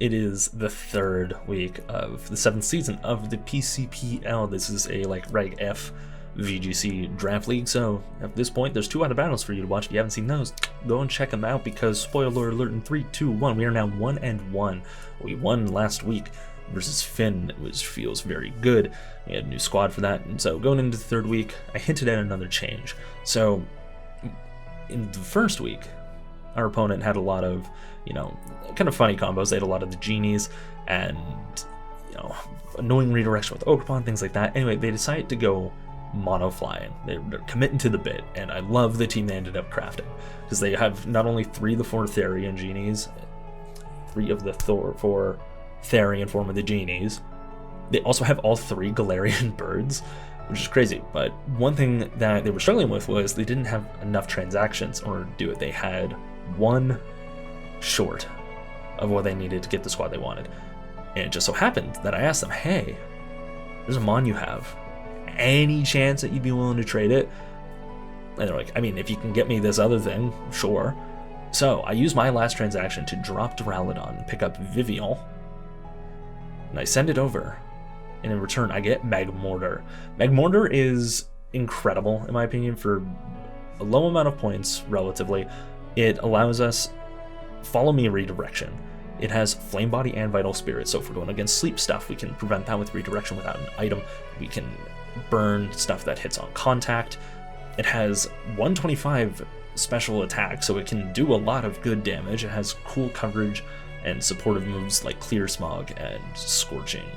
It is the 3rd week of the 7th season of the PCPL. This is a Reg F VGC draft league, so at this point there's 2 other battles for you to watch. If you haven't seen those, go and check them out, because spoiler alert, in 3, 2, 1, we are now 1-1. We won last week versus Finn, which feels very good. We had a new squad for that, and so going into the 3rd week, I hinted at another change. So in the 1st week, our opponent had a lot of, kind of funny combos. They had a lot of the genies and, annoying redirection with Ogerpon, things like that. Anyway, they decided to go mono flying. They're committing to the bit, and I love the team they ended up crafting, because they have not only 3 of the 4 Therian genies, 3 of the 4 Therian form of the genies. They also have all 3 Galarian birds, which is crazy. But one thing that they were struggling with was they didn't have enough transactions in order to do it. They had 1 short of what they needed to get the squad they wanted. And it just so happened that I asked them, hey, there's a Mon you have. Any chance that you'd be willing to trade it? And they're like, I mean, if you can get me this other thing, sure. So I used my last transaction to drop Duraludon and pick up Vivian, and I send it over. And in return, I get Magmortar. Magmortar is incredible, in my opinion, for a low amount of points, relatively. It allows us Follow Me redirection. It has Flame Body and Vital Spirit, so if we're going against sleep stuff, we can prevent that with redirection without an item. We can burn stuff that hits on contact. It has 125 special attack, so it can do a lot of good damage. It has cool coverage and supportive moves like Clear Smog and Scorching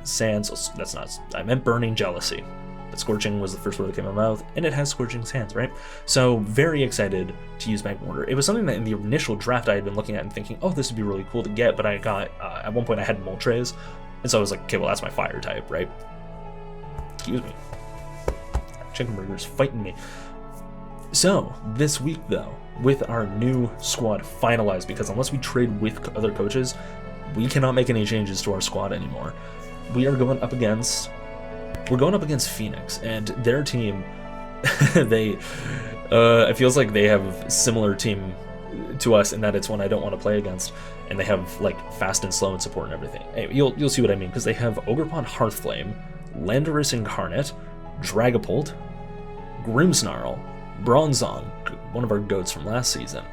Sands. That's not, I meant Burning Jealousy, but Scorching was the first word that came out of my mouth, and it has Scorching Sands, right? So very excited to use Magmortar. It was something that in the initial draft I had been looking at and thinking, oh, this would be really cool to get, but I got, at one point I had Moltres, and so I was like, okay, well, that's my fire type, right? Excuse me. Chicken Burger's fighting me. So, this week, though, with our new squad finalized, because unless we trade with other coaches, we cannot make any changes to our squad anymore. We are going up against Phoenix, and their team, it feels like they have a similar team to us in that it's one I don't want to play against, and they have fast and slow and support and everything. Anyway, you'll see what I mean, because they have Ogerpon Hearthflame, Landorus Incarnate, Dragapult, Grimmsnarl, Bronzong, one of our goats from last season,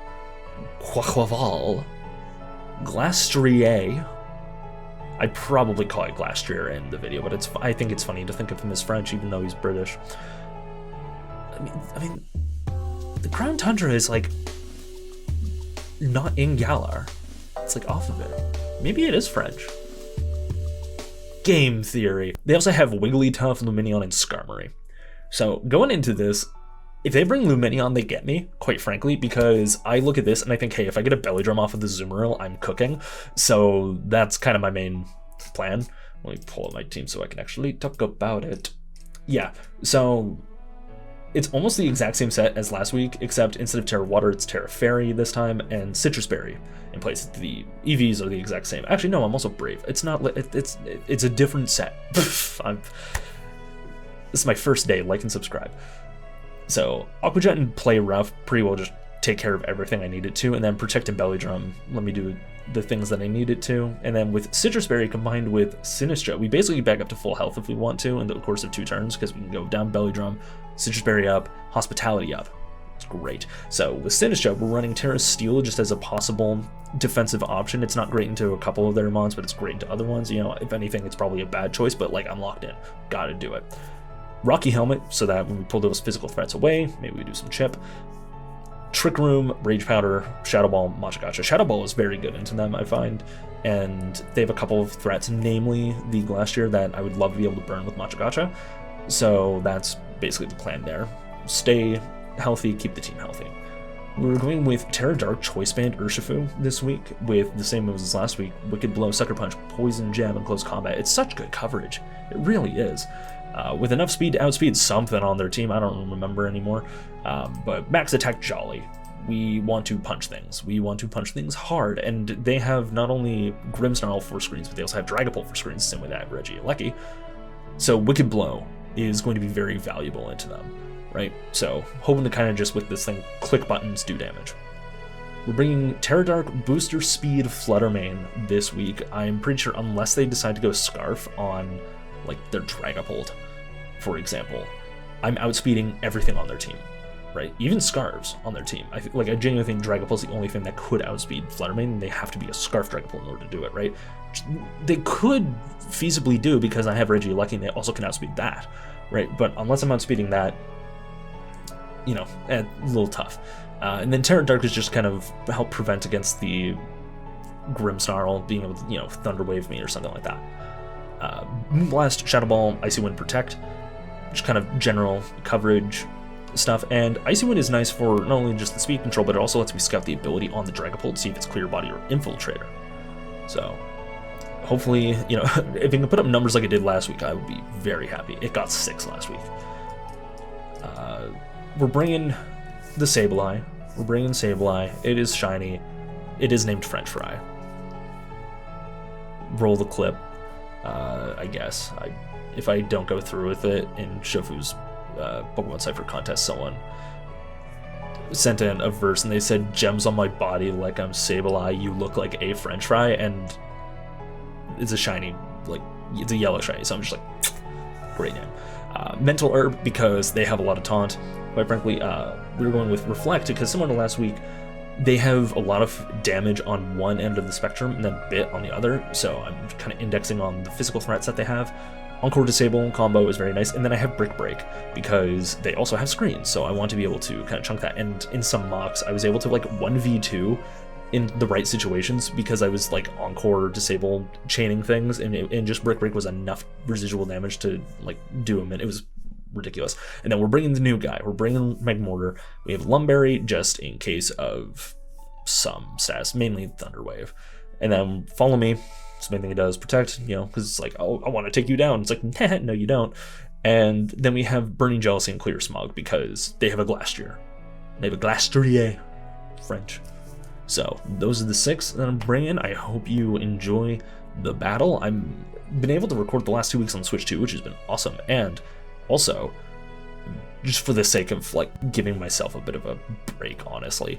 Quaquaval, Glastrier. I'd probably call it Glastrier in the video, but I think it's funny to think of him as French, even though he's British. I mean, the Crown Tundra is not in Galar. It's off of it. Maybe it is French. Game theory. They also have Wigglytuff, Lumineon, and Skarmory. So going into this, if they bring Lumineon, they get me, quite frankly, because I look at this and I think, hey, if I get a Belly Drum off of the Azumarill, I'm cooking. So that's kind of my main plan. Let me pull up my team so I can actually talk about it. Yeah, so it's almost the exact same set as last week, except instead of Terra Water, it's Terra Fairy this time, and Citrus Berry in place. The EVs are the exact same. Actually, no, I'm also Brave. It's not. It's a different set. This is my first day. Like and subscribe. So Aqua Jet and Play Rough pretty well just take care of everything I need it to, and then Protect and Belly Drum let me do the things that I need it to. And then with Citrus Berry combined with Sinistra, we basically back up to full health if we want to in the course of 2 turns, because we can go down Belly Drum, Citrus Berry up, Hospitality up. It's great. So with Sinistra, we're running Terra Steel just as a possible defensive option. It's not great into a couple of their mons, but it's great into other ones. If anything, it's probably a bad choice, but I'm locked in. Gotta do it. Rocky Helmet, so that when we pull those physical threats away, maybe we do some chip. Trick Room, Rage Powder, Shadow Ball, Machagacha. Shadow Ball is very good into them, I find, and they have a couple of threats, namely the Glastrier that I would love to be able to burn with Machagacha. So that's basically the plan there. Stay healthy, keep the team healthy. We're going with Terra Dark, Choice Band, Urshifu this week with the same moves as last week. Wicked Blow, Sucker Punch, Poison Jab, and Close Combat. It's such good coverage. It really is. With enough speed to outspeed something on their team, I don't remember anymore. But Max Attack Jolly. We want to punch things. We want to punch things hard. And they have not only Grimmsnarl for screens, but they also have Dragapult for screens, same way that Regieleki. So Wicked Blow is going to be very valuable into them, right? So hoping to kind of just with this thing, click buttons, do damage. We're bringing Terra Dark Booster Speed Fluttermane this week. I'm pretty sure unless they decide to go Scarf on like their Dragapult, for example, I'm outspeeding everything on their team, right? Even Scarves on their team. I genuinely think Dragapult's the only thing that could outspeed Fluttermane, and they have to be a Scarf Dragapult in order to do it, right? They could feasibly do because I have Regieleki and they also can outspeed that, right? But unless I'm outspeeding that, you know, a little tough. And then Terra Dark is just kind of help prevent against the Grimmsnarl being able to, you know, Thunder Wave me or something like that. Moonblast, Shadow Ball, Icy Wind, Protect, just kind of general coverage stuff. And Icy Wind is nice for not only just the speed control, but it also lets me scout the ability on the Dragapult to see if it's Clear Body or Infiltrator. So hopefully, you know, if it can put up numbers like it did last week, I would be very happy. It got 6 last week. We're bringing the Sableye. We're bringing Sableye. It is shiny. It is named French Fry. Roll the clip, I guess. If I don't go through with it in Shofu's Pokemon Cypher contest, someone sent in a verse and they said, "Gems on my body like I'm Sableye, you look like a French fry," and it's a shiny, like, it's a yellow shiny, so I'm just like, great name. Mental Herb, because they have a lot of taunt. Quite frankly, we were going with Reflect because similar to last week, they have a lot of damage on one end of the spectrum and then Bit on the other, so I'm kind of indexing on the physical threats that they have. Encore Disable combo is very nice, and then I have Brick Break because they also have screens, so I want to be able to kind of chunk that. And in some mocks, I was able to like 1v2 in the right situations because I was like Encore Disable chaining things, and just Brick Break was enough residual damage to like do them, and it was ridiculous. And then we're bringing the new guy. We're bringing Magmortar. We have Lumberry just in case of some status, mainly Thunder Wave. And then Follow Me. So the main thing it does, Protect, you know, because it's like, oh, I want to take you down. It's like, nah, no, you don't. And then we have Burning Jealousy and Clear Smog because they have a Glastrier. They have a Glastrier, French. So those are the 6 that I'm bringing. I hope you enjoy the battle. I've been able to record the last 2 weeks on Switch 2, which has been awesome. And also, just for the sake of like giving myself a bit of a break, honestly,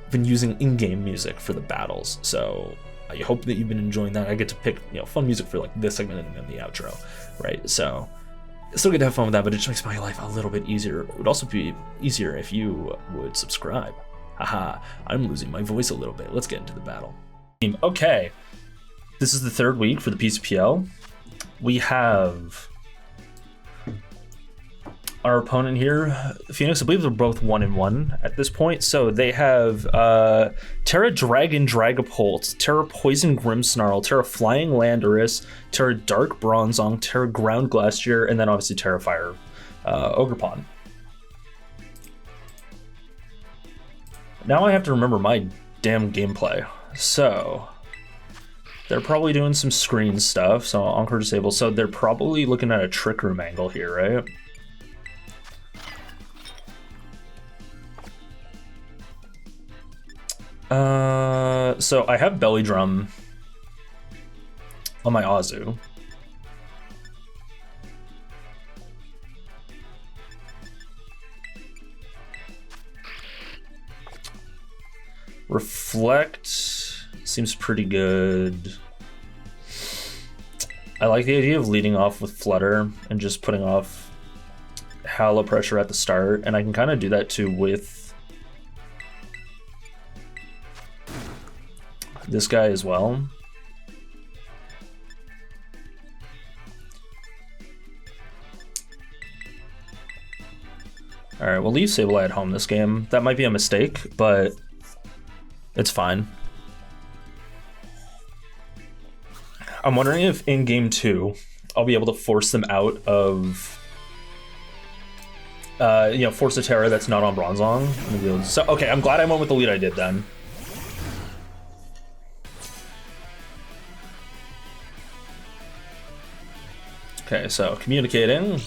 I've been using in-game music for the battles. So I hope that you've been enjoying that. I get to pick, you know, fun music for like this segment and then the outro, right? So still get to have fun with that, but it just makes my life a little bit easier. It would also be easier if you would subscribe. Haha, I'm losing my voice a little bit. Let's get into the battle. Okay, this is the 3rd week for the PCPL. We have our opponent here, Phoenix. I believe they're both 1-1 at this point. So they have Terra Dragon Dragapult, Terra Poison Grimmsnarl, Terra Flying Landorus, Terra Dark Bronzong, Terra Ground Glastrier, and then obviously Terra Fire Ogerpon. Now I have to remember my damn gameplay. So they're probably doing some screen stuff. So Encore Disable. So they're probably looking at a Trick Room angle here, right? So I have Belly Drum on my Azu. Reflect seems pretty good. I like the idea of leading off with Flutter and just putting off Halo Pressure at the start, and I can kind of do that too with this guy as well. Alright, we'll leave Sableye at home this game. That might be a mistake, but it's fine. I'm wondering if in game 2, I'll be able to force them out of, you know, force a Terra that's not on Bronzong. So, okay, I'm glad I went with the lead I did then. Okay, so communicating.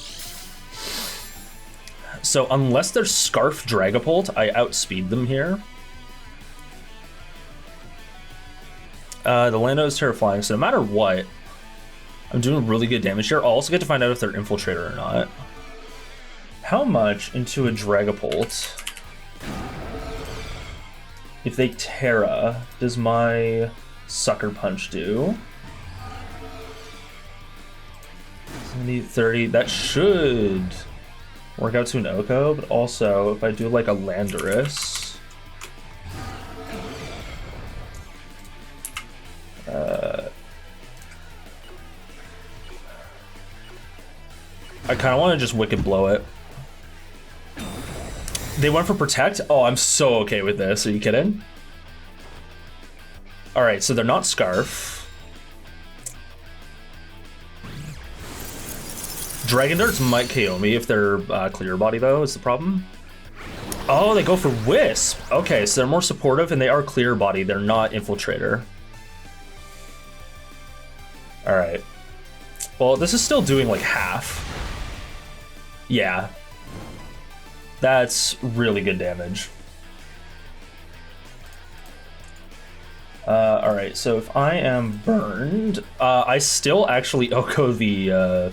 So unless they're Scarf Dragapult, I outspeed them here. The Lando is terrifying, so no matter what, I'm doing really good damage here. I'll also get to find out if they're Infiltrator or not. How much into a Dragapult If they Terra, does my Sucker Punch do? 70, 30, that should work out to an Oko, but also if I do like a Landorus... I kind of want to just Wicked Blow it. They went for Protect? Oh, I'm so okay with this. Are you kidding? Alright, so they're not Scarf. Dragon Darts might KO me if they're Clear Body, though, is the problem. Oh, they go for Wisp. Okay, so they're more supportive, and they are Clear Body. They're not Infiltrator. Alright. Well, this is still doing, like, half. Yeah. That's really good damage. Alright, so if I am burned, I still actually Oko the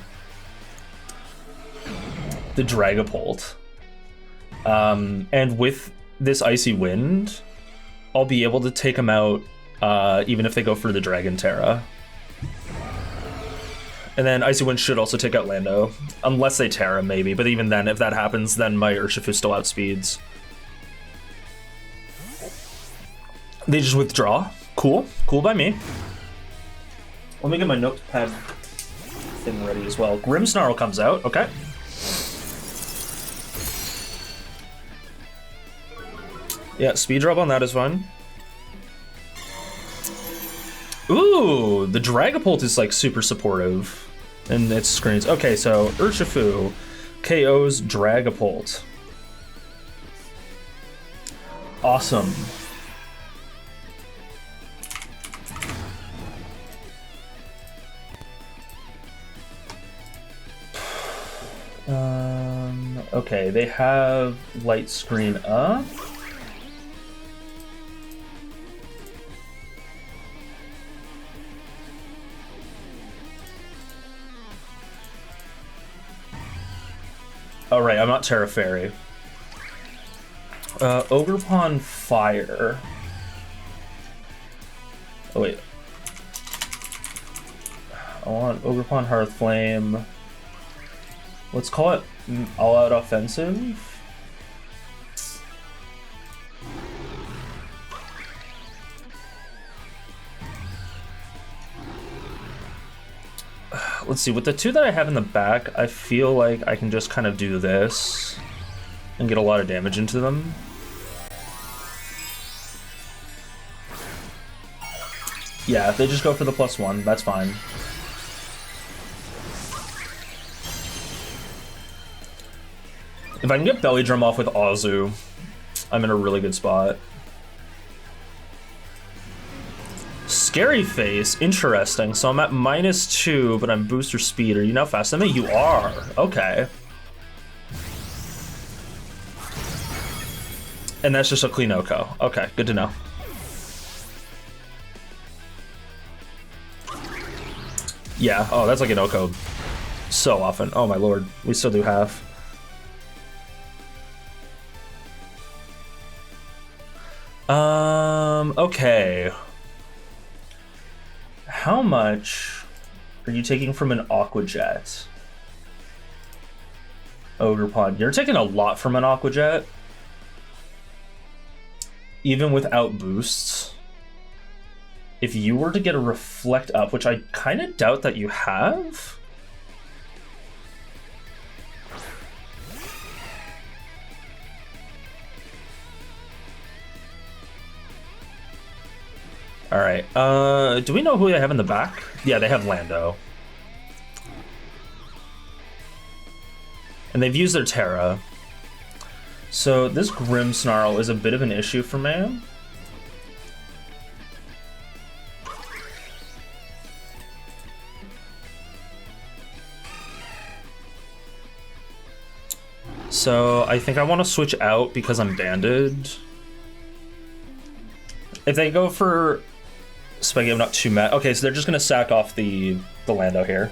Dragapult. And with this Icy Wind, I'll be able to take them out, even if they go for the Dragon Terra. And then Icy Wind should also take out Lando, unless they Terra, maybe. But even then, if that happens, then my Urshifu still outspeeds. They just withdraw. Cool. Cool by me. Let me get my notepad thing ready as well. Grimmsnarl comes out. Okay. Yeah, speed drop on that is fine. Ooh, the Dragapult is like super supportive in its screens. Okay, so Urshifu KOs Dragapult. Awesome. Okay, they have light screen up. Oh, right, I'm not Terra Fairy. Ogerpon Fire. Oh, wait. I want Ogerpon Hearthflame. Let's call it All-Out Offensive. Let's see, with the two that I have in the back, I feel like I can just kind of do this and get a lot of damage into them. Yeah, if they just go for the +1, that's fine. If I can get Belly Drum off with Azu, I'm in a really good spot. Scary Face, interesting. So I'm at -2, but I'm booster speed. Are you now faster than me? You are. Okay. And that's just a clean Oko. Okay, good to know. Yeah, oh, that's like an Oko so often. Oh my lord, we still do half. Okay. How much are you taking from an Aqua Jet? Ogerpon, you're taking a lot from an Aqua Jet. Even without boosts. If you were to get a Reflect Up, which I kind of doubt that you have. All right, do we know who they have in the back? Yeah, they have Lando. And they've used their Terra. So this Grimmsnarl is a bit of an issue for me. So I think I want to switch out because I'm banded. If they go for Spaghetti, I'm not too mad. Okay, so they're just gonna sack off the Lando here.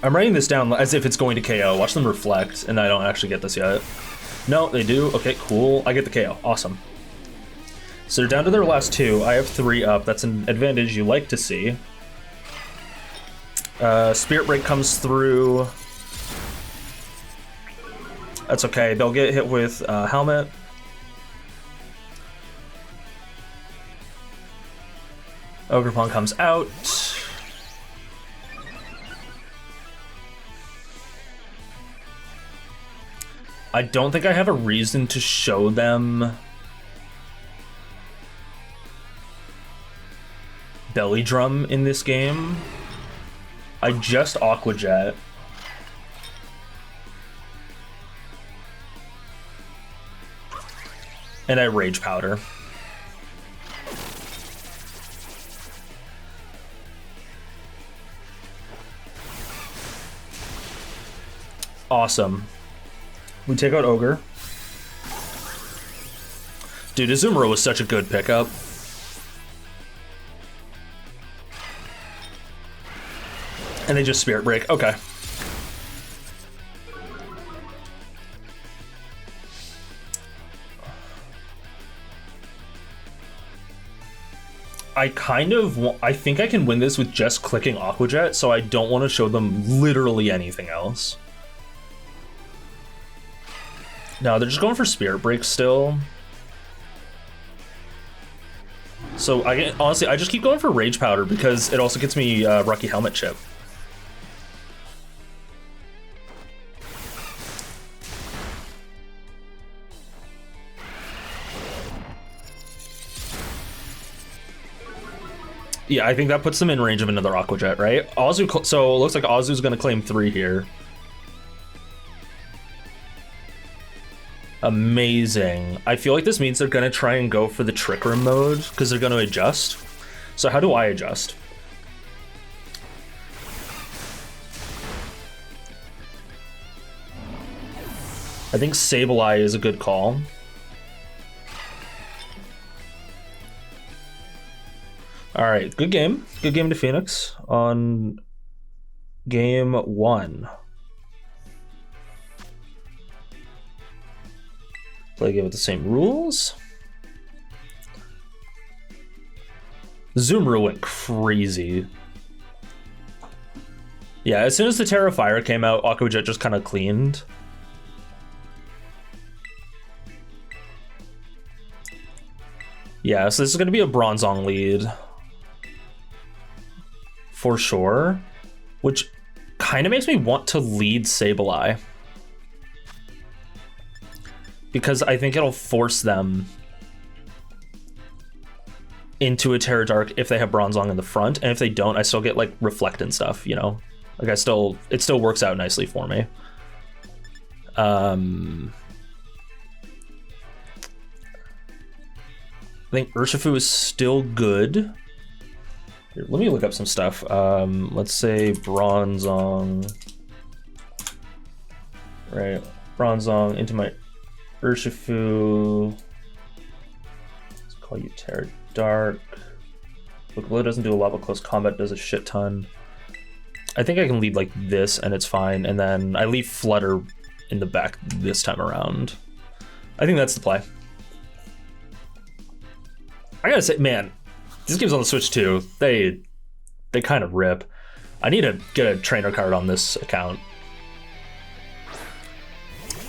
I'm writing this down as if it's going to KO. Watch them reflect, and I don't actually get this yet. No, they do. Okay, cool. I get the KO. Awesome. So they're down to their last 2. I have 3 up. That's an advantage you like to see. Spirit Break comes through. That's okay. They'll get hit with Helmet. Ogerpon comes out. I don't think I have a reason to show them Belly Drum in this game. I just Aqua Jet. And I Rage Powder. Awesome. We take out Ogre. Dude, Azumarill was such a good pickup. And they just Spirit Break. Okay. I think I can win this with just clicking Aqua Jet, so I don't want to show them literally anything else. No, they're just going for Spirit Break still. So honestly, I just keep going for Rage Powder because it also gets me Rocky Helmet Chip. Yeah, I think that puts them in range of another Aqua Jet, right? Azu, so it looks like Azu's going to claim 3 here. Amazing. I feel like this means they're going to try and go for the Trick Room mode because they're going to adjust. So how do I adjust? I think Sableye is a good call. All right, good game. Good game to Phoenix on game 1. Play a game with the same rules. Azumarill went crazy. Yeah, as soon as the Terra Fire came out, Aqua Jet just kind of cleaned. Yeah, so this is going to be a Bronzong lead. For sure. Which kind of makes me want to lead Sableye. Because I think it'll force them into a Terra Dark if they have Bronzong in the front, and if they don't, I still get like Reflect and stuff, you know? Like it still works out nicely for me. I think Urshifu is still good. Here, let me look up some stuff. Let's say Bronzong. Right, Bronzong into my Urshifu. Let's call you Terra Dark. Look, doesn't do a lot, but close combat does a shit ton. I think I can lead like this and it's fine, and then I leave Flutter in the back this time around. I think that's the play. I gotta say, man, these games on the Switch too, they kind of rip. I need to get a trainer card on this account.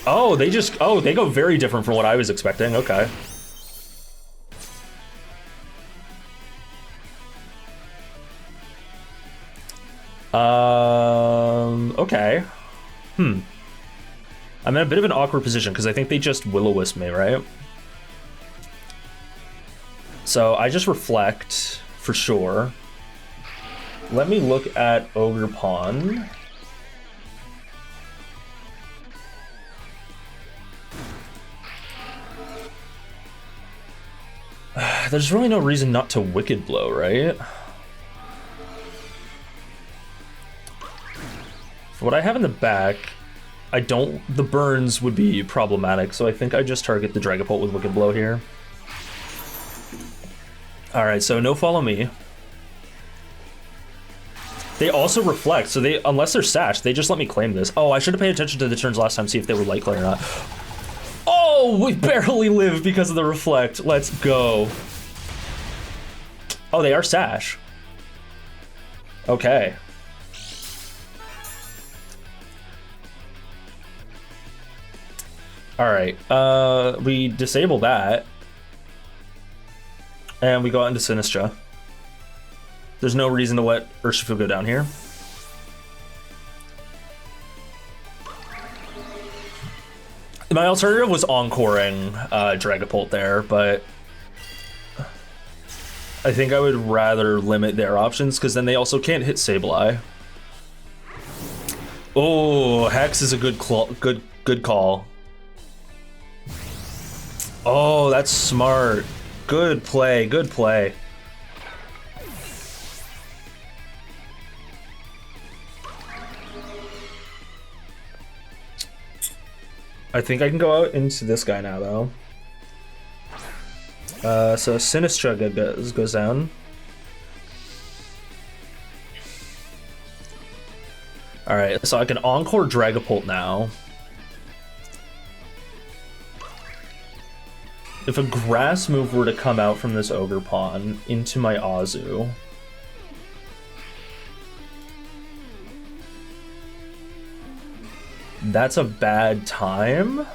Oh, they go very different from what I was expecting. Okay. Okay. I'm in a bit of an awkward position because I think they just Will-O-Wisp me, right? So I just Reflect for sure. Let me look at Ogerpon. There's really no reason not to Wicked Blow, right? For what I have in the back, the burns would be problematic, so I think I just target the Dragapult with Wicked Blow here. Alright, so no Follow Me. They also reflect, so they, unless they're sashed, they just let me claim this. Oh, I should have paid attention to the turns last time, see if they were light clay or not. Oh, we barely lived because of the reflect. Let's go. Oh, they are sash. Okay. All right, we disable that. And we go out into Sinistra. There's no reason to let Urshifu go down here. My alternative was encoring Dragapult there, but I think I would rather limit their options because then they also can't hit Sableye. Oh, Hex is a good call. Oh, that's smart. Good play, good play. I think I can go out into this guy now, though. So Sinistra goes down. Alright, so I can Encore Dragapult now. If a grass move were to come out from this Ogerpon into my Azu, that's a bad time.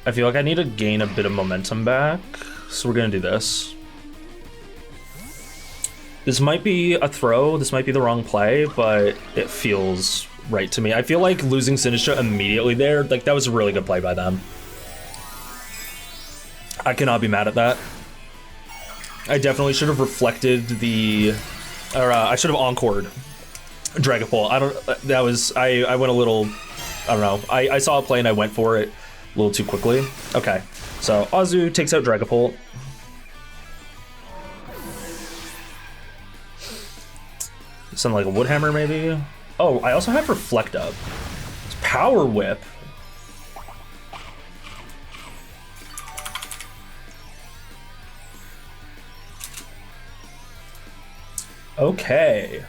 I feel like I need to gain a bit of momentum back, so we're gonna do this. This might be a throw, this might be the wrong play, but it feels right to me. I feel like losing Sinistra immediately there, like that was a really good play by them. I cannot be mad at that. I definitely should have reflected the, or I should have encored Dragapult. I went a little, I don't know. I saw a play and I went for it a little too quickly. Okay, so Azu takes out Dragapult. Something like a Woodhammer, maybe? Oh, I also have Reflect up. It's Power Whip. Okay.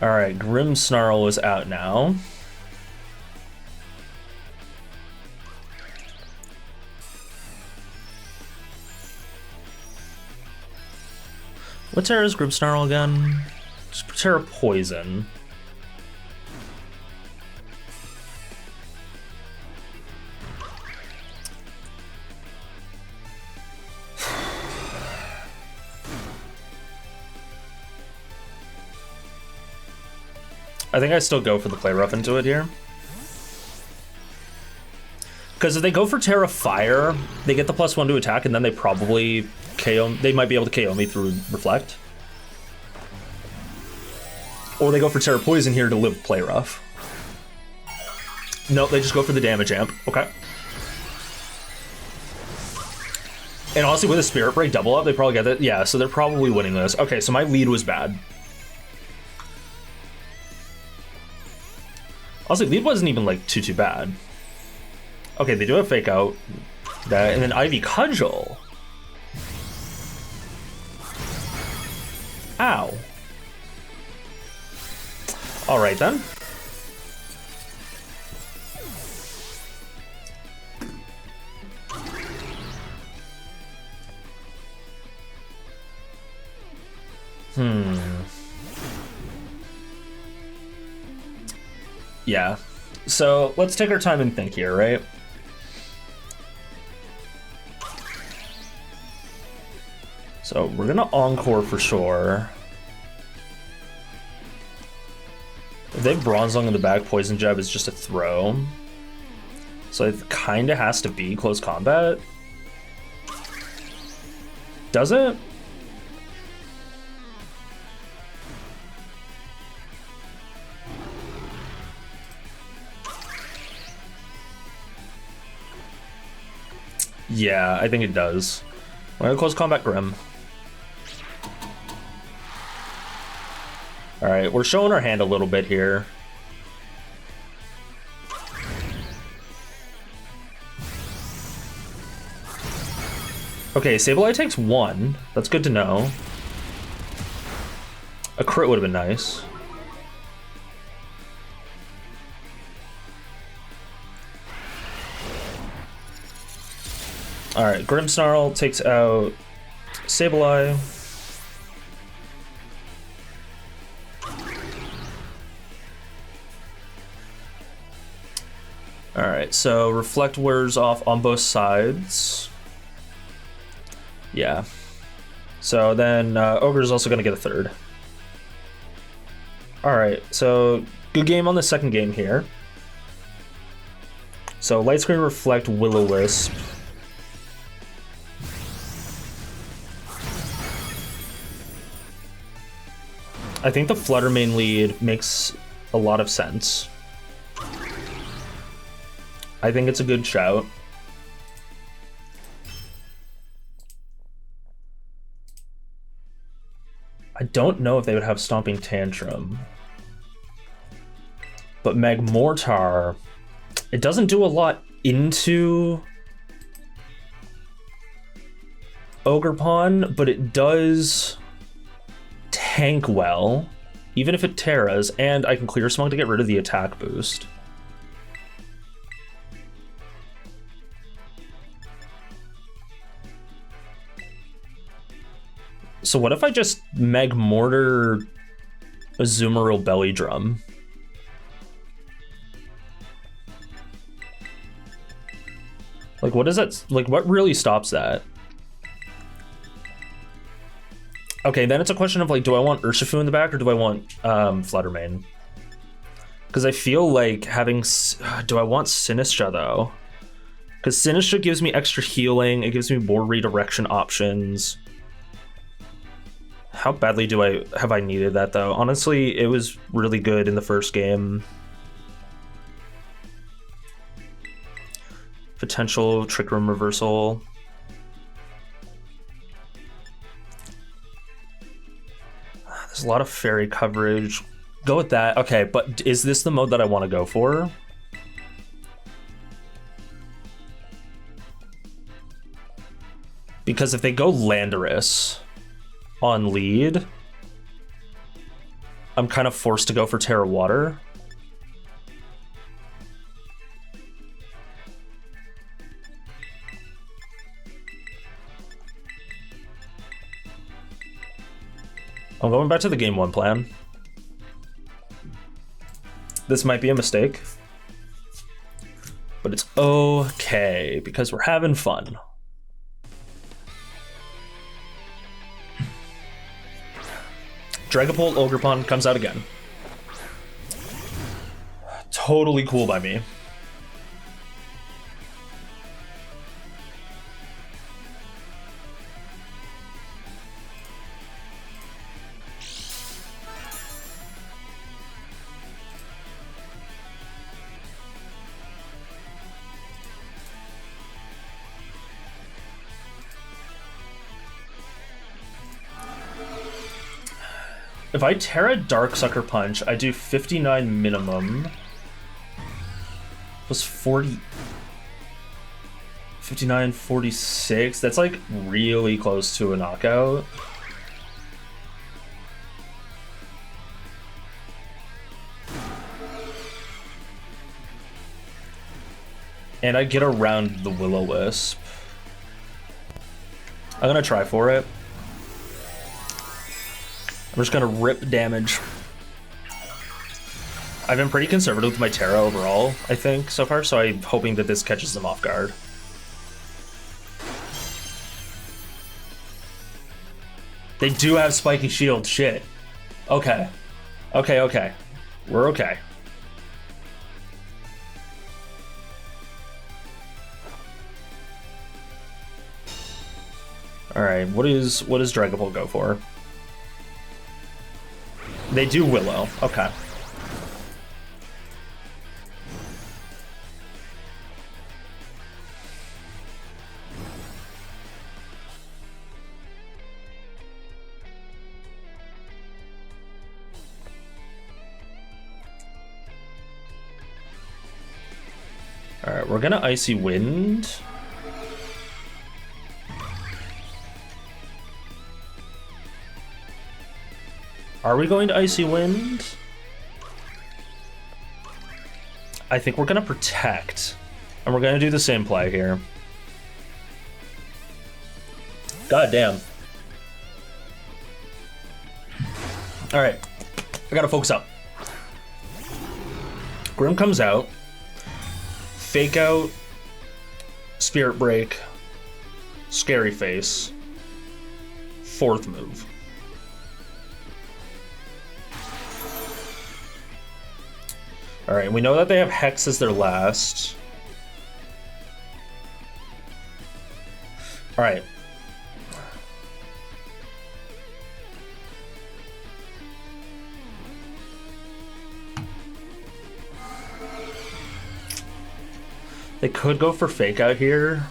Alright, Grimmsnarl is out now. What Terra is Grimmsnarl again? Just Terra Poison. I think I still go for the Play Rough into it here. Because if they go for Terra Fire, they get the +1 to attack, and then they probably KO. They might be able to KO me through Reflect. Or they go for Terra Poison here to live Play Rough. No, they just go for the damage amp. Okay. And honestly, with a Spirit Break double up, they probably get it. Yeah, so they're probably winning this. Okay, so my lead was bad. Honestly, lead wasn't even like too bad. Okay, they do have Fake Out. That, and then Ivy Cudgel. Ow. Alright then. Yeah. So let's take our time and think here, right? So we're gonna Encore for sure. If they have Bronzong in the back, Poison Jab is just a throw. So it kinda has to be close combat. Does it? Yeah, I think it does. We're gonna close combat Grim. Alright, we're showing our hand a little bit here. Okay, Sableye takes 1. That's good to know. A crit would have been nice. Alright, Grimmsnarl takes out Sableye. Alright, so Reflect wears off on both sides. Yeah. So then Ogre's also going to get a 3rd. Alright, so good game on the second game here. So Light Screen, Reflect, Will-O-Wisp. I think the Flutter Mane lead makes a lot of sense. I think it's a good shout. I don't know if they would have Stomping Tantrum. But Magmortar, it doesn't do a lot into Ogerpon, but it does tank well, even if it Terras, and I can Clear Smog to get rid of the attack boost. So what if I just Magmortar Azumarill Belly Drum? Like, what is that? Like, what really stops that? Okay, then it's a question of, like, do I want Urshifu in the back or do I want Flutter Mane? Because I feel like having... do I want Sinistra, though? Because Sinistra gives me extra healing. It gives me more redirection options. How badly have I needed that, though? Honestly, it was really good in the first game. Potential Trick Room reversal. There's a lot of fairy coverage. Go with that. Okay, but is this the mode that I want to go for? Because if they go Landorus on lead, I'm kind of forced to go for Terra Water. I'm going back to the game 1 plan. This might be a mistake, but it's okay because we're having fun. Dragapult Ogerpon comes out again. Totally cool by me. If I Terra Dark Sucker Punch, I do 59 minimum. Plus 40... 59, 46. That's like really close to a knockout. And I get around the Will-O-Wisp. I'm gonna try for it. I'm just gonna rip damage. I've been pretty conservative with my Terra overall, I think, so far, so I'm hoping that this catches them off guard. They do have Spiky Shield, shit. Okay. Okay, okay. We're okay. Alright, what does Dragapult go for? They do Willow. Okay. All right, we're gonna Icy Wind. Are we going to Icy Wind? I think we're gonna Protect. And we're gonna do the same play here. God damn. All right, I gotta focus up. Grim comes out. Fake Out. Spirit Break. Scary Face. Fourth move. All right, we know that they have Hex as their last. All right. They could go for Fake Out here,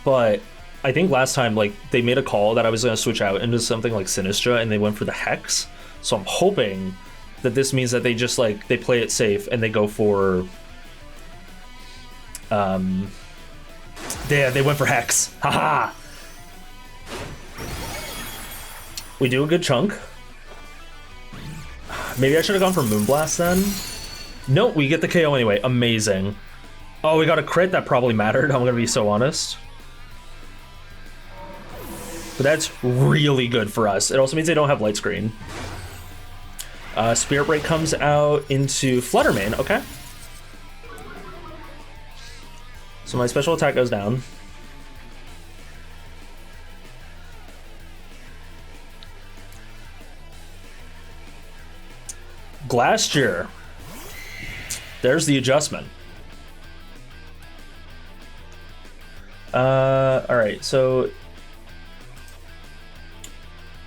but I think last time, like, they made a call that I was gonna switch out into something like Sinistra, and they went for the Hex. So I'm hoping that this means that they just, like, they play it safe and they go for they went for Hex. Haha. We do a good chunk. Maybe I should have gone for Moonblast then. Nope, we get the KO anyway. Amazing. Oh, we got a crit. That probably mattered, I'm gonna be so honest. But that's really good for us. It also means they don't have Light Screen. Spirit Break comes out into Fluttermane, okay. So my special attack goes down. Glacier. There's the adjustment. Alright, so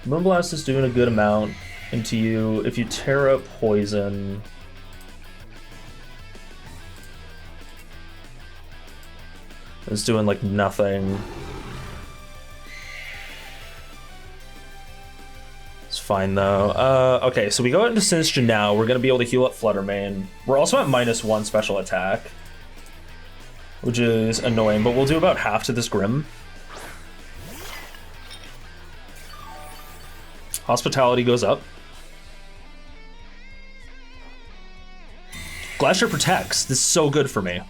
Moonblast is doing a good amount into you. If you tear up Poison, it's doing like nothing. It's fine though. Okay, so we go into Sinistra now. We're gonna be able to heal up Fluttermane. We're also at -1 special attack, which is annoying, but we'll do about half to this Grim. Hospitality goes up. Glacier protects. This is so good for me.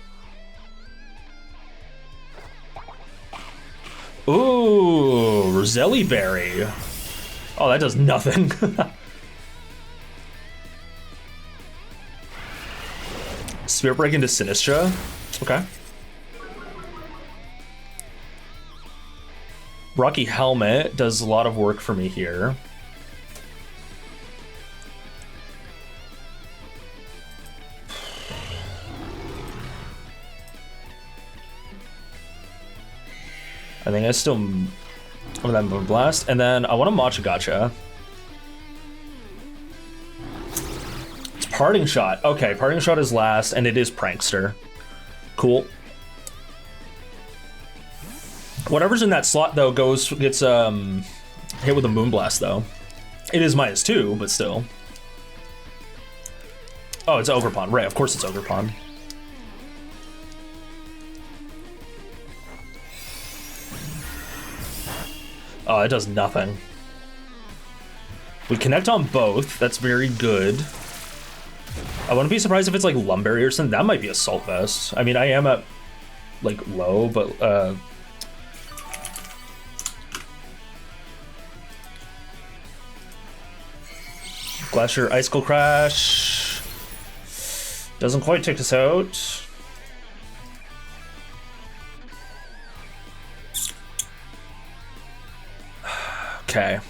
Ooh, Roselli Berry. Oh, that does nothing. Spirit Break into Sinistra. Okay. Rocky Helmet does a lot of work for me here. I think I still I'm gonna Moonblast, and then I want to Matcha Gotcha. It's Parting Shot. Okay, Parting Shot is last, and it is Prankster. Cool. Whatever's in that slot though gets hit with a Moonblast though. It is -2, but still. Oh, it's Ogerpon. Right, of course it's Ogerpon. Oh, it does nothing. We connect on both. That's very good. I wouldn't be surprised if it's like Lumberry or something. That might be Assault Vest. I mean, I am at like low, but Glacier Icicle Crash doesn't quite take us out. Okay.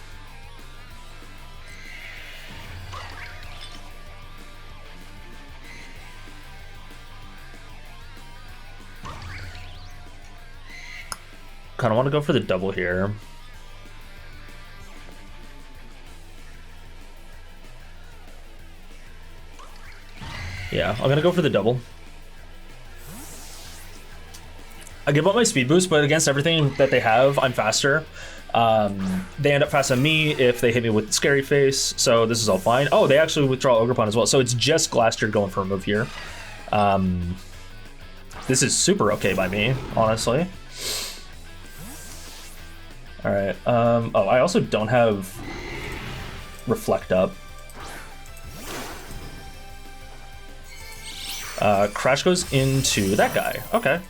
Kind of want to go for the double here. Yeah, I'm gonna go for the double. I give up my speed boost, but against everything that they have, I'm faster. They end up fast on me if they hit me with Scary Face, so this is all fine. Oh, they actually withdraw Ogerpon as well, so it's just Glacier going for a move here. But This is super okay by me, honestly. All right. Oh, I also don't have Reflect up. Crash goes into that guy. Okay.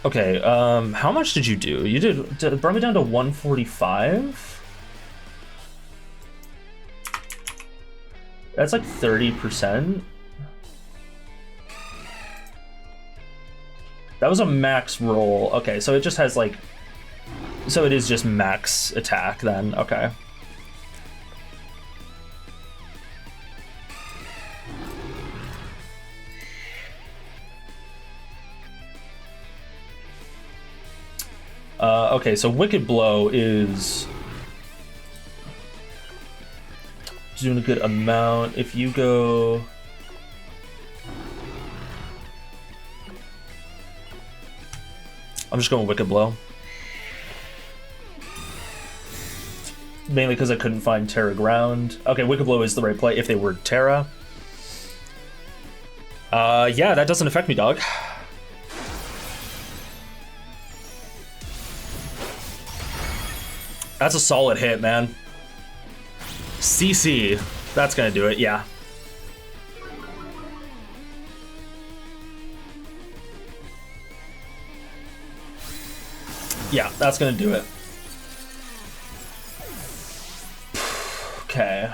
Okay, how much did you do? You did brought me down to 145? That's like 30%. That was a max roll. Okay, so it just has like... So it is just max attack then, okay. Okay, so Wicked Blow is doing a good amount. If you go... I'm just going Wicked Blow. Mainly because I couldn't find Terra Ground. Okay, Wicked Blow is the right play if they were Terra. Yeah, that doesn't affect me, dog. That's a solid hit, man. CC. That's gonna do it, yeah. Yeah, that's gonna do it. Okay.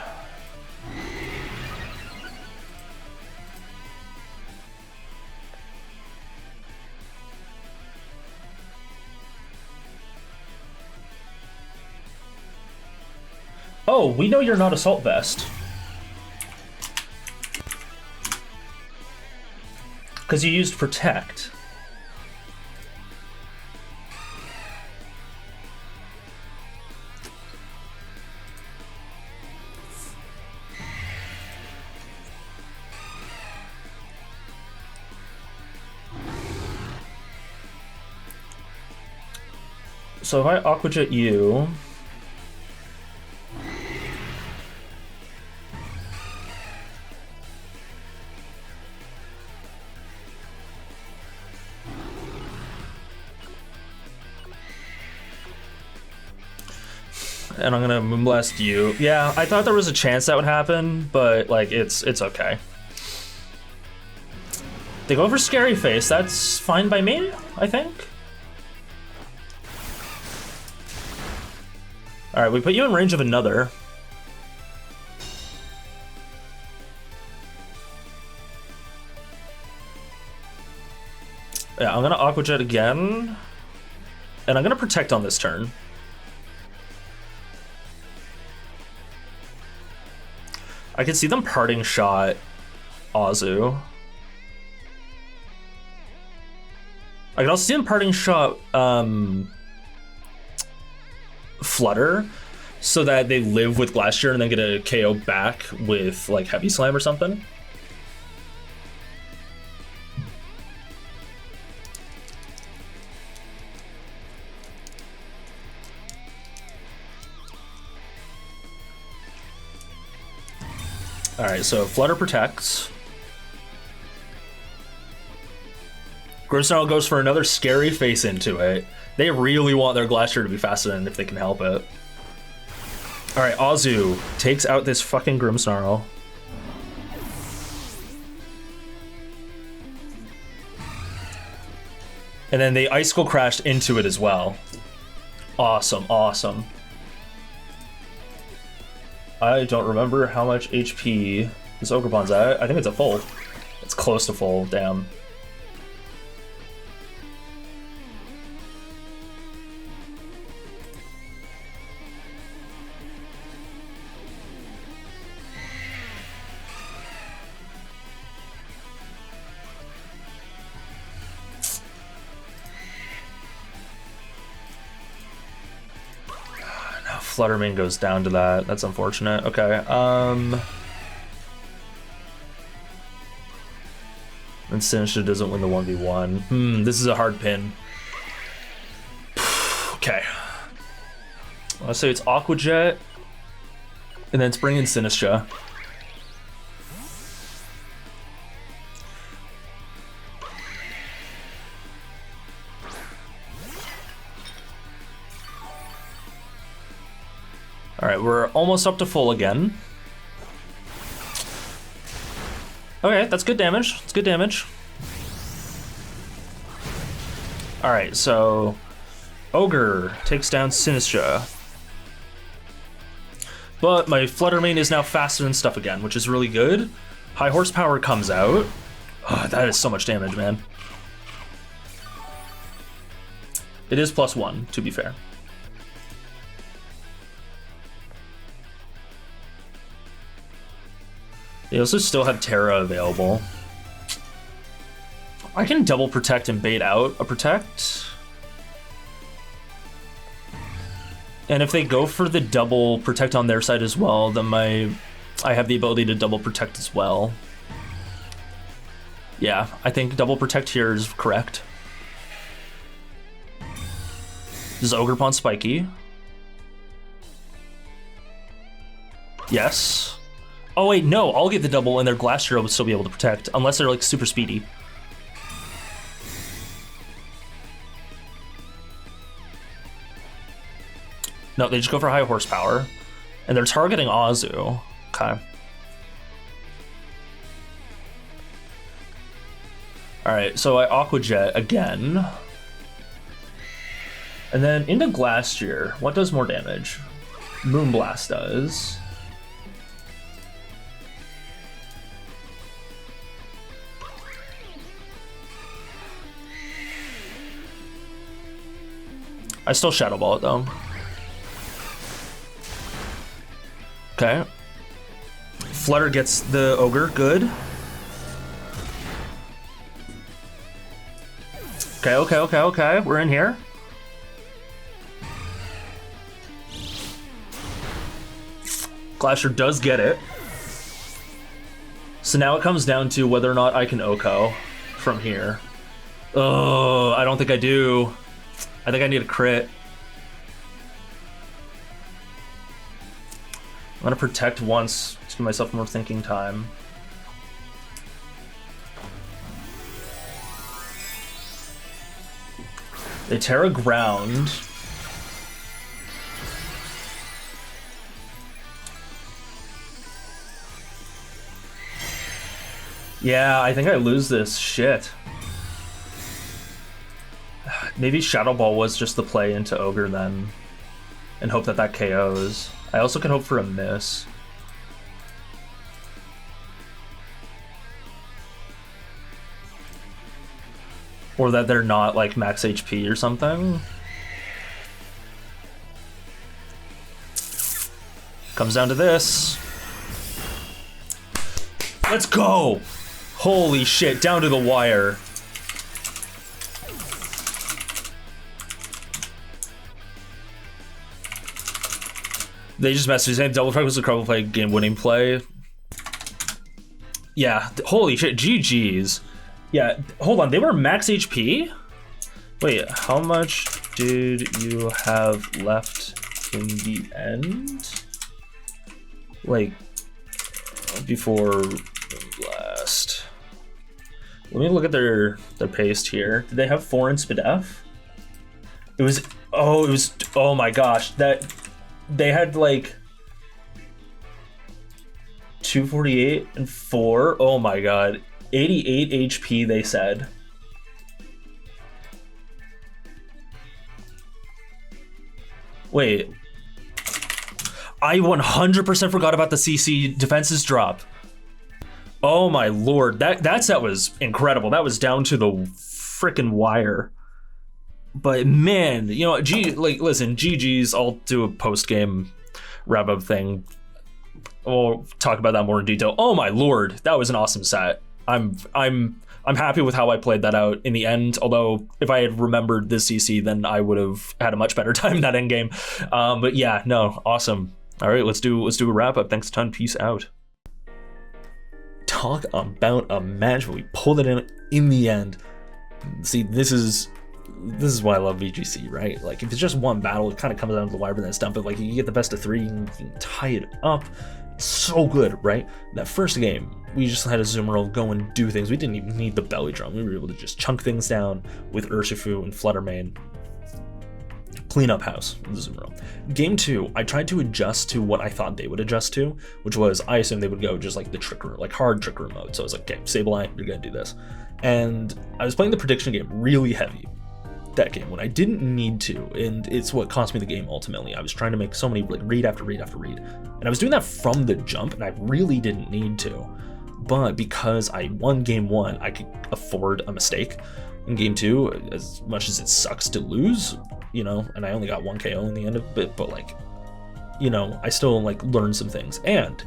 Oh, we know you're not Assault Vest. Because you used Protect. So if I Aqua Jet you... And I'm gonna Moonblast you. Yeah, I thought there was a chance that would happen, but like it's okay. They go for Scary Face. That's fine by me, I think. All right, we put you in range of another. Yeah, I'm gonna Aqua Jet again, and I'm gonna Protect on this turn. I could see them Parting Shot Azu. I could also see them Parting Shot Flutter, so that they live with Glacier and then get a KO back with like Heavy Slam or something. All right, so Flutter protects. Grimmsnarl goes for another Scary Face into it. They really want their Glacier to be faster than if they can help it. All right, Azu takes out this fucking Grimmsnarl. And then they Icicle crashed into it as well. Awesome, awesome. I don't remember how much HP this Ogerpon's at. I think it's at full. It's close to full, damn. Fluttermane goes down to that. That's unfortunate. Okay. And Sinister doesn't win the 1v1. This is a hard pin. Okay. Let's say it's Aqua Jet. And then it's bringing Sinistra. Alright, we're almost up to full again. Okay, that's good damage. It's good damage. Alright, so Ogre takes down Sinistra. But my Fluttermane is now faster than stuff again, which is really good. High Horsepower comes out. Oh, that is so much damage, man. It is +1, to be fair. They also still have Terra available. I can double protect and bait out a protect. And if they go for the double protect on their side as well, then I have the ability to double protect as well. Yeah, I think double protect here is correct. Does Ogre Pawn Spiky? Yes. Oh wait, no, I'll get the double and their Glass Hero would still be able to protect, unless they're like super speedy. No, they just go for high horsepower. And they're targeting Azu. Okay. Alright, so I Aqua Jet again. And then into Glastrier. What does more damage? Moonblast does. I still Shadow Ball it though. Okay. Flutter gets the Ogre, good. Okay, we're in here. Glacier does get it. So now it comes down to whether or not I can Oko from here. Oh, I don't think I do. I think I need a crit. I'm gonna protect once to give myself more thinking time. They Terra Ground. Yeah, I think I lose this. Shit. Maybe Shadow Ball was just the play into Ogre then, and hope that that KOs. I also can hope for a miss. Or that they're not like max HP or something. Comes down to this. Let's go! Holy shit, down to the wire. They just messaged saying double frag was a crumble play, game winning play. Yeah, holy shit, GG's. Yeah, hold on, they were max HP? Wait, how much did you have left in the end? Like, before last. Let me look at their paste here. Did they have 4 in Spadef? It was, oh my gosh, that, they had like 248 and 4. Oh my god. 88 HP they said. Wait. I 100% forgot about the CC defenses drop. Oh my lord. That set was incredible. That was down to the frickin' wire. But man, you know, listen, GG's, I'll do a post-game wrap-up thing. We'll talk about that more in detail. Oh my lord, that was an awesome set. I'm happy with how I played that out in the end, although if I had remembered this CC, then I would have had a much better time that end game. But yeah, no, awesome. All right, let's do a wrap-up. Thanks a ton, peace out. Talk about a match where we pulled it in the end. See, this is this is why I love VGC, right? Like, if it's just one battle, it kind of comes down to the wire, but then it's done. But like, you get the best of 3, and you can tie it up. It's so good, right? That first game, we just had Azumarill go and do things. We didn't even need the belly drum. We were able to just chunk things down with Urshifu and Fluttermane. Clean up house with Azumarill. Game 2, I tried to adjust to what I thought they would adjust to, which was, I assumed they would go just like the trick room, like hard trick room mode. So I was like, okay, Sableye, you're gonna do this. And I was playing the prediction game really heavy that game when I didn't need to, and it's what cost me the game ultimately. I was trying to make so many like read after read after read, and I was doing that from the jump, and I really didn't need to. But because I won game 1, I could afford a mistake. In game 2, as much as it sucks to lose, you know, and I only got 1 KO in the end of it, but like, you know, I still like learned some things, and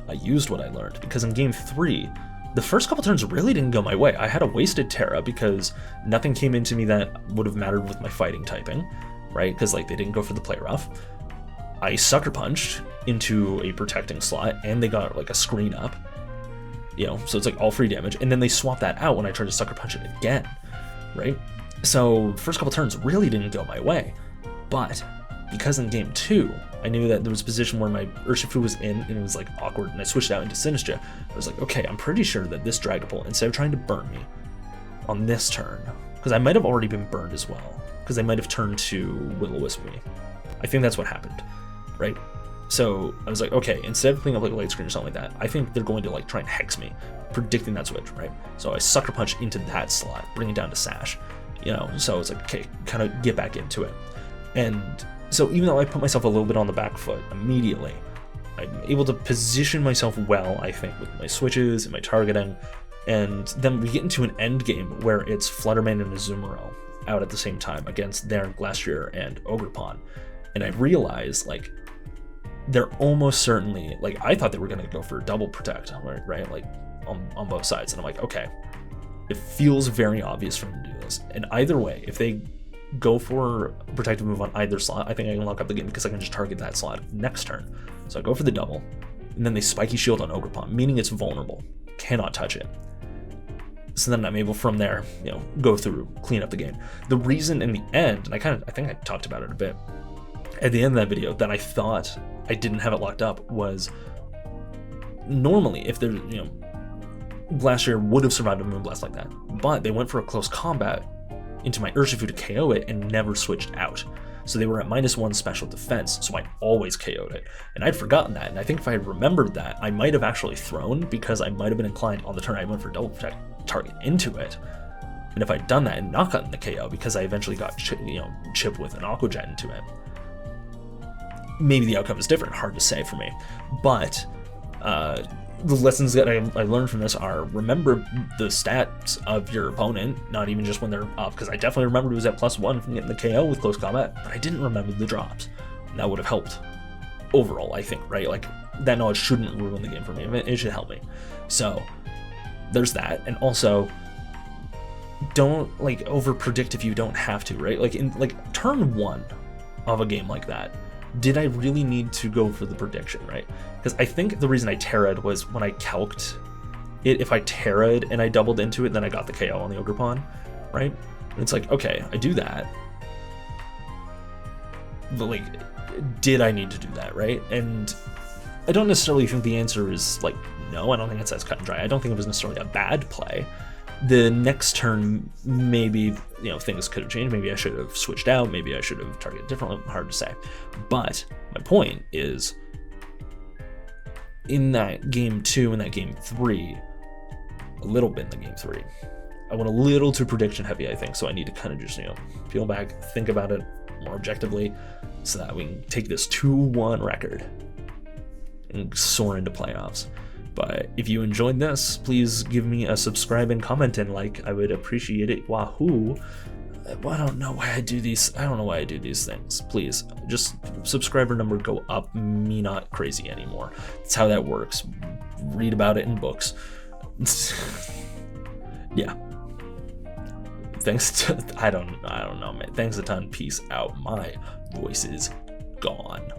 I used what I learned, because in game 3, the first couple turns really didn't go my way. I had a wasted Terra because nothing came into me that would have mattered with my fighting typing, right? Because like they didn't go for the play rough. I sucker punched into a protecting slot, and they got like a screen up, you know, so it's like all free damage. And then they swapped that out when I tried to sucker punch it again, right? So first couple turns really didn't go my way, but because in game 2, I knew that there was a position where my Urshifu was in, and it was like awkward, and I switched out into Sinistcha. I was like, okay, I'm pretty sure that this Dragapult, instead of trying to burn me on this turn, because I might have already been burned as well, because they might have turned to Will-O-Wisp me. I think that's what happened, right? So I was like, okay, instead of playing up like a light screen or something like that, I think they're going to like try and hex me, predicting that switch, right? So I sucker punch into that slot, bring it down to Sash, you know, so it's like, okay, kind of get back into it. And so even though I put myself a little bit on the back foot immediately, I'm able to position myself well, I think, with my switches and my targeting. And then we get into an end game where it's Fluttermane and Azumarill out at the same time against their Glastrier and Ogerpon. And I realized, like, they're almost certainly, like, I thought they were going to go for double protect, right? Like, on both sides. And I'm like, okay, it feels very obvious for them to do this. And either way, if they go for a protective move on either slot, I think I can lock up the game because I can just target that slot next turn. So I go for the double, and then they spiky shield on Ogerpon, meaning it's vulnerable, cannot touch it. So then I'm able from there, you know, go through, clean up the game. The reason in the end, and I think I talked about it a bit at the end of that video, that I thought I didn't have it locked up was, normally if there, you know, Glastrier would have survived a Moonblast like that, but they went for a close combat into my Urshifu to KO it and never switched out. So they were at -1 special defense, so I always KO'd it. And I'd forgotten that, and I think if I had remembered that, I might have actually thrown, because I might have been inclined on the turn I went for double protect target into it. And if I'd done that and not gotten the KO, because I eventually got chipped with an Aqua Jet into it, maybe the outcome is different, hard to say for me. But the lessons that I learned from this are, remember the stats of your opponent, not even just when they're up, because I definitely remembered it was at +1 from getting the KO with close combat, but I didn't remember the drops. And that would have helped overall, I think, right? Like, that knowledge shouldn't ruin the game for me. It should help me. So there's that. And also, don't like over predict if you don't have to, right? Like in like turn 1 of a game like that, did I really need to go for the prediction, right? Because I think the reason I Terra'd was when I calced it, if I Terra'd and I doubled into it, then I got the KO on the Ogerpon, right? And it's like, okay, I do that, but like, did I need to do that, right? And I don't necessarily think the answer is like, no, I don't think it's as cut and dry. I don't think it was necessarily a bad play. The next turn, maybe, you know, things could have changed. Maybe I should have switched out. Maybe I should have targeted differently. Hard to say. But my point is, in that game 2 and that game 3, a little bit in the game 3, I went a little too prediction heavy, I think. So I need to kind of just, you know, peel back, think about it more objectively, so that we can take this 2-1 record and soar into playoffs. But if you enjoyed this, please give me a subscribe and comment and like. I would appreciate it. Wahoo! I don't know why I do these. I don't know why I do these things. Please, just subscriber number go up. Me not crazy anymore. That's how that works. Read about it in books. Yeah. Thanks to I don't know, man. Thanks a ton. Peace out. My voice is gone.